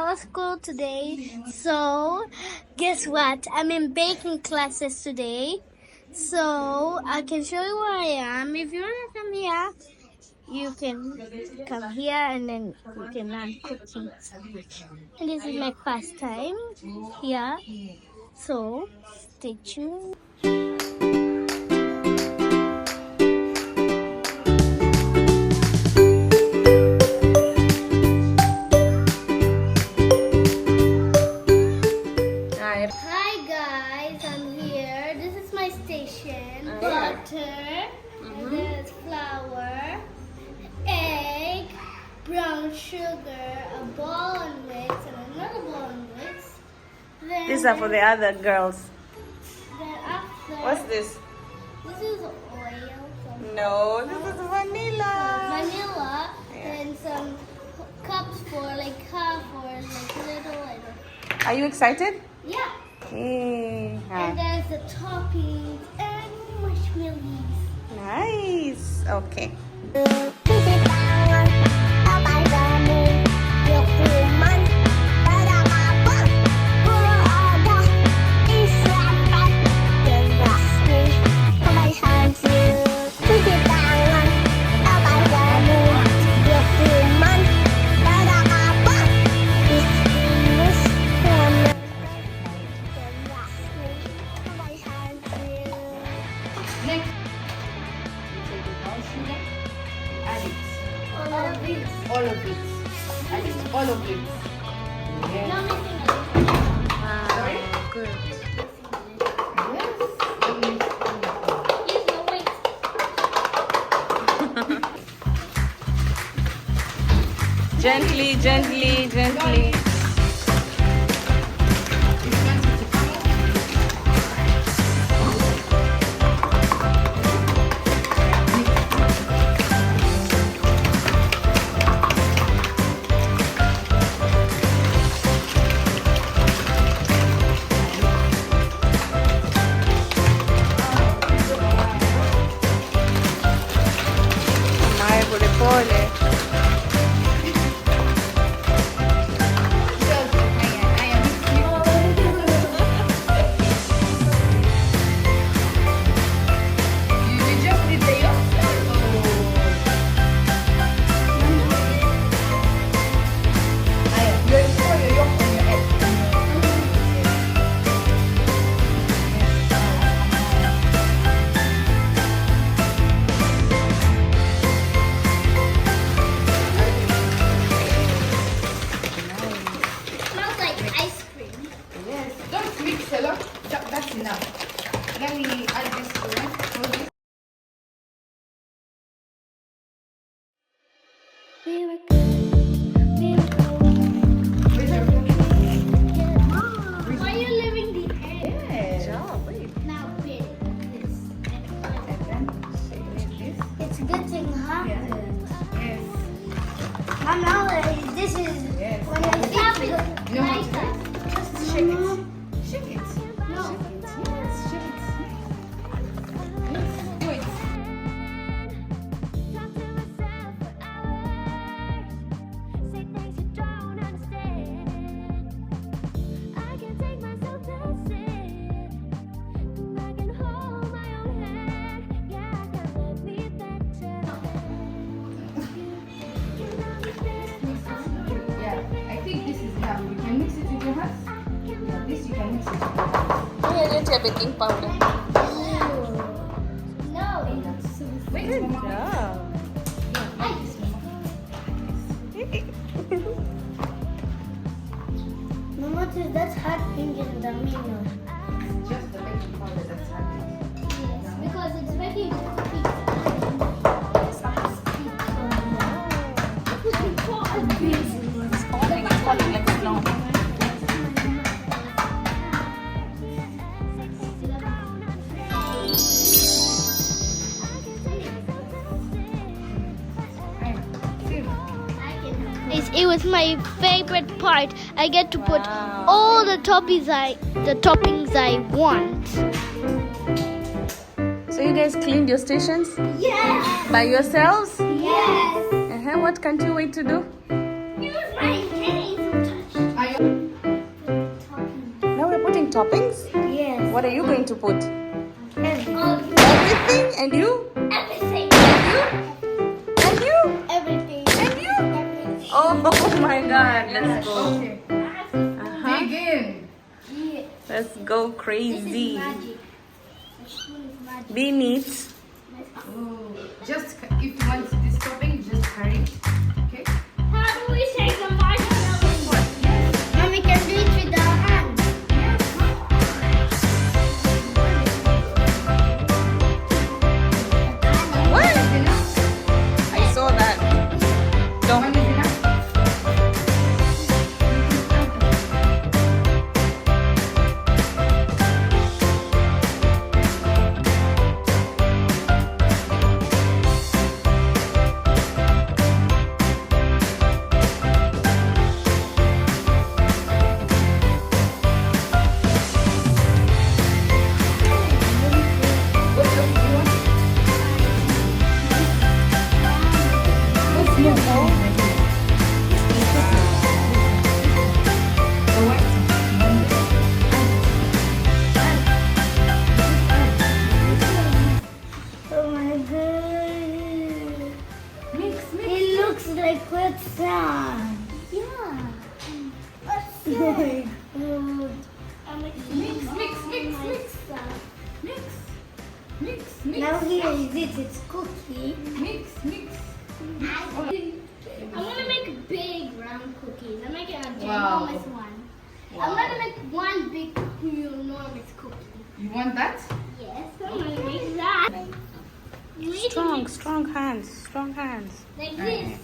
no school today. So, guess what? I'm in baking classes today. So, I can show you where I am. If you want to come here, you can come here and then you can learn cooking. And this is my first time here. So, stay tuned. Hi guys, I'm here. This is my station. Butter, and there's flour, egg, brown sugar, a ball on mix, and another ball on mix. Then These are for the other girls. Then after, What's this? this is oil. No, this is vanilla. Vanilla, and some cups for like half or like little. I don't. Are you excited? Yeah. Okay. And there's the toppings and marshmallows. Nice. Okay. All of it. At least all of it. Yes. Sorry? Good. Gently, gently, gently. Mai pole. Smells like ice cream. Yes. Don't mix a lot. That's enough. Let me add this to it. We were good. We were good. Where's your phone? Mom, why are you leaving the egg? Yes. Now bit this. And then shake this. It's a good thing happened. Yes. Mom, now this is Yes. when I tap it You know how like to that. do it? Just shake it. Shake it. No. Yes, shake it. Yes, do it. Yeah, I think this is enough. You can mix it with your hands. Yeah, this you can mix it. Here, baking powder. No, it's Wait, Mama. Yeah. Mama, that's hard finger in the middle. Just the baking powder that's happening. Yes, because it's making cookies. It's falling like snow. It was my favorite part. I get to put all the toppings I want. So you guys cleaned your stations Yes. by yourselves? Yes. What can't you wait to do? Use my hands. I What are you going to put? Everything. Everything? And you? Everything. And you? Everything. And you? Everything. Oh my God. Let's go. Okay. Uh-huh. Dig in. Yeah. Let's go This is crazy. magic. The spoon is magic. Be neat. Oh, just if you want this topping, just carry it. Okay. How do we take the marshmallow? Mommy can do it with our hands. What? Is enough? I saw that. One Don't. is enough? What else do you want? What's more? The white. Oh my god. Mix, mix. It looks like wet sand. Yeah. That's so good. Mix, mix, mix, mix. Mix. Mix, mix. Now here is it. It's cookie. Mix, mix. I want to make big round cookies. I'm making a Wow. ginormous one. Wow. I'm going to make one big enormous cookie. You want that? Yes, I'm going to make that. Strong hands. Strong hands. Like Alright. this.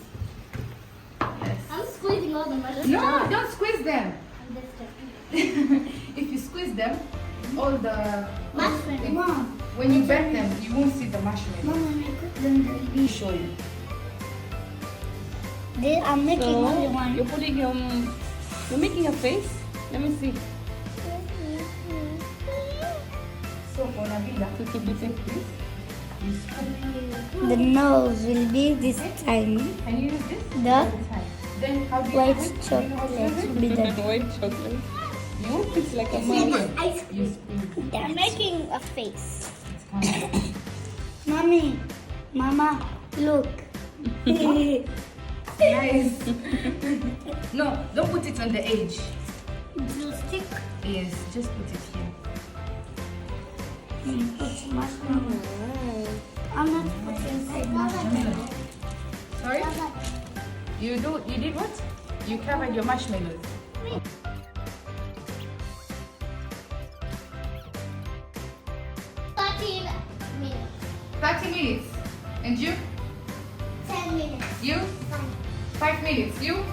Yes. I'm squeezing all the mushrooms. No, don't squeeze them. I'm just joking. If you squeeze them, all the Mushroom. Mom. when you bend them, you won't see the marshmallow. Mom, when I cook them, they'll be Show you. I'm making only one. You're putting you're making a face? Let me see. So for Nabila, you take this. You scoop. The nose will be this time. Can you use this? The All the time. Then how do you white do it? Do you know how to do chocolate it? will be the White chocolate. You? It's like a Squeeze mouse. it. ice You squeeze it. I'm making a face. It's fine. Mommy, Mama, look. Nice. No, don't put it on the edge. Blue stick. Yes, just put it here. Put marshmallow. I'm not putting marshmallow. Sorry? You did what? You covered your marshmallows. 13 minutes. 30 minutes. And you? 10 minutes. You? 5 minutes. You?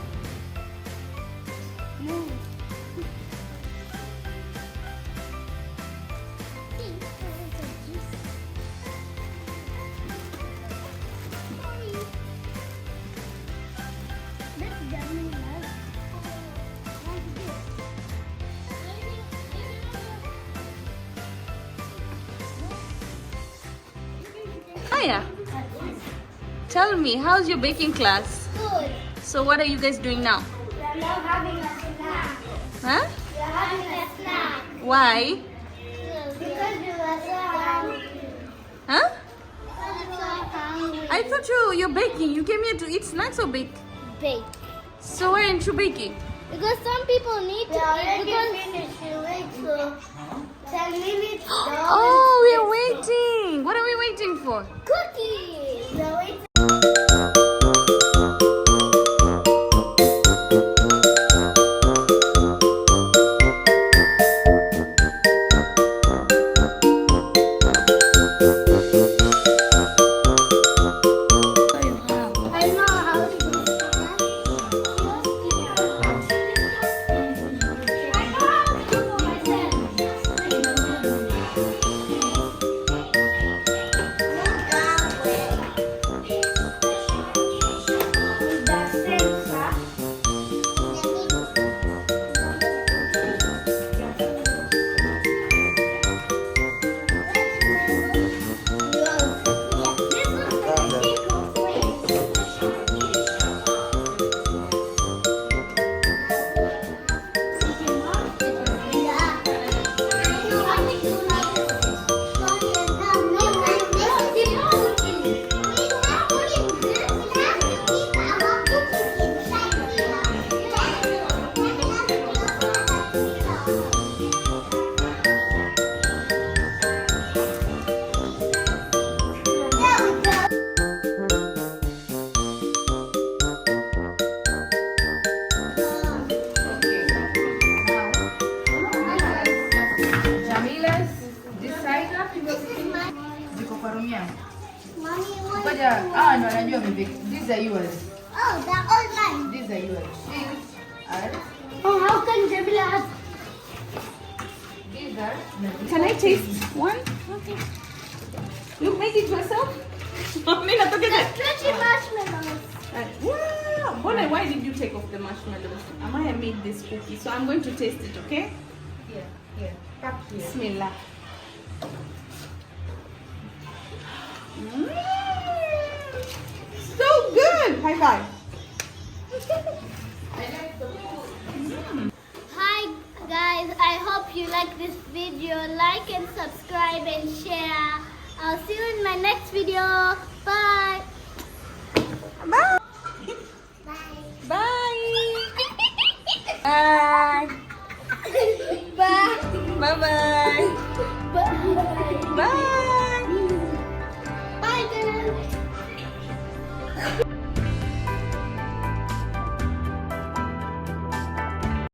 Hiya. Tell me, how's your baking class? Good. So what are you guys doing now? We're now having a snack. Huh? We're having a snack. Why? Because we were so hungry. Huh? Because we were so hungry. I thought you're baking. You came here to eat snacks or bake? Bake. So why aren't you baking? Because some people need to eat. Because you wait for 10 minutes. Oh, we're waiting. What are we waiting for? Cookies. We're waiting. I know how to do it. I know how to do it myself. Mommy, what? Ngoja, ah, no, najua umebake. These are yours. Oh, they're all mine. These are yours. These are. Oh, how can Jamila have? These are. Can I taste one? Okay. You make it yourself? Mina, look at that. Stretchy marshmallows. Wow. Bonnie, why did you take off the marshmallows? Amaya made this cookie, so I'm going to taste it, okay? Here, here. Pack here. Bismillah. So good! High five. Hi guys, I hope you like this video. Like and subscribe and share. I'll see you in my next video. Bye. Bye. Bye. Bye. Bye. Bye-bye. Bye. Bye.